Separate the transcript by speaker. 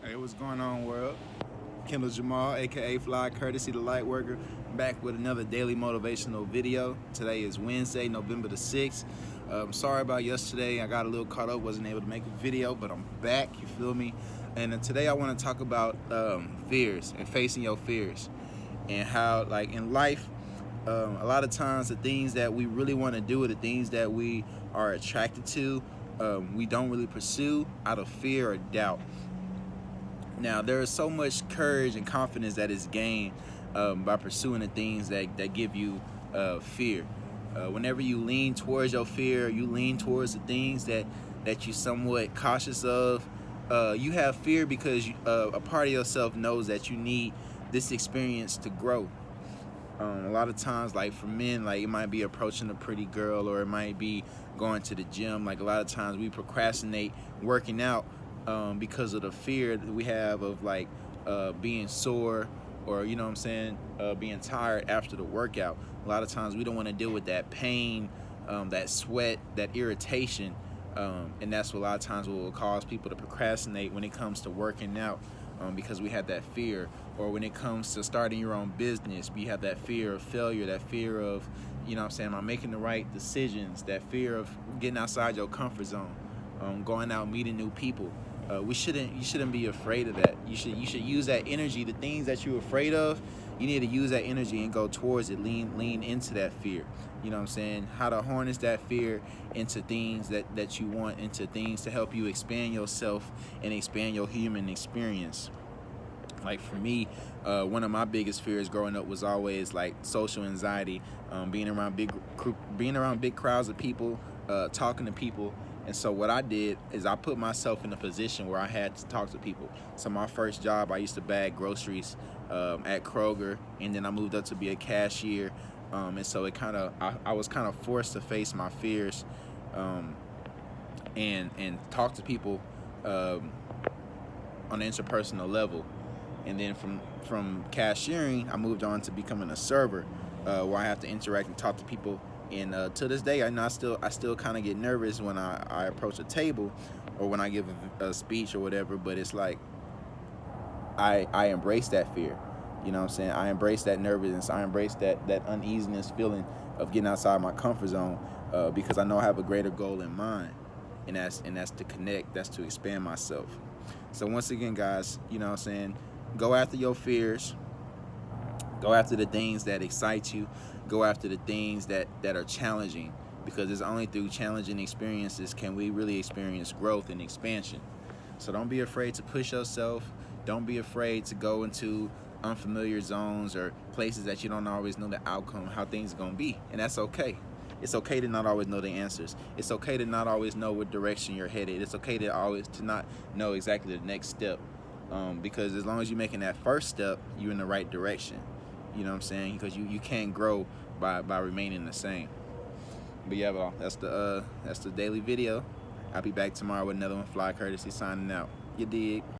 Speaker 1: Hey, what's going on, world? Kendall Jamal, aka Fly Courtesy, the Light Worker, back with another daily motivational video. Today is Wednesday, November the 6th. Sorry about yesterday. I got a little caught up, wasn't able to make a video, but I'm back, you feel me? And today I want to talk about fears and facing your fears and how, like, in life, a lot of times the things that we really want to do, the things that we are attracted to, we don't really pursue out of fear or doubt. Now, there is so much courage and confidence that is gained by pursuing the things that give you fear. Whenever you lean towards your fear, you lean towards the things that you somewhat cautious of. You have fear because a part of yourself knows that you need this experience to grow. A lot of times, like for men, like it might be approaching a pretty girl, or it might be going to the gym. Like a lot of times we procrastinate working out because of the fear that we have of like being sore, or you know what I'm saying, being tired after the workout. A lot of times we don't want to deal with that pain, that sweat, that irritation, and that's what a lot of times will cause people to procrastinate when it comes to working out. Because we have that fear. Or when it comes to starting your own business, we have that fear of failure, that fear of, you know what I'm saying, am I making the right decisions, that fear of getting outside your comfort zone, going out, meeting new people. You shouldn't be afraid of that. You should use that energy, the things that you're afraid of, you need to use that energy and go towards it, lean into that fear. You know what I'm saying? How to harness that fear into things that you want, into things to help you expand yourself and expand your human experience. Like for me, one of my biggest fears growing up was always like social anxiety, being around big crowds of people, talking to people. And so what I did is I put myself in a position where I had to talk to people. So my first job, I used to bag groceries at Kroger, and then I moved up to be a cashier. And so I was kind of forced to face my fears, and talk to people on an interpersonal level. And then from cashiering, I moved on to becoming a server, where I have to interact and talk to people. And to this day, I still kind of get nervous when I approach a table, or when I give a speech or whatever. But it's like I embrace that fear. You know what I'm saying? I embrace that nervousness. I embrace that uneasiness feeling of getting outside my comfort zone, because I know I have a greater goal in mind, and that's to connect. That's to expand myself. So once again, guys, you know what I'm saying? Go after your fears. Go after the things that excite you. Go after the things that are challenging, because it's only through challenging experiences can we really experience growth and expansion. So don't be afraid to push yourself. Don't be afraid to go into unfamiliar zones or places that you don't always know the outcome, how things are going to be. And that's okay. It's okay to not always know the answers. It's okay to not always know what direction you're headed. It's okay to not know exactly the next step. Because as long as you're making that first step, you're in the right direction. You know what I'm saying? Because you can't grow by remaining the same. But yeah, well, that's the daily video. I'll be back tomorrow with another one. Fly Courtesy signing out. You dig?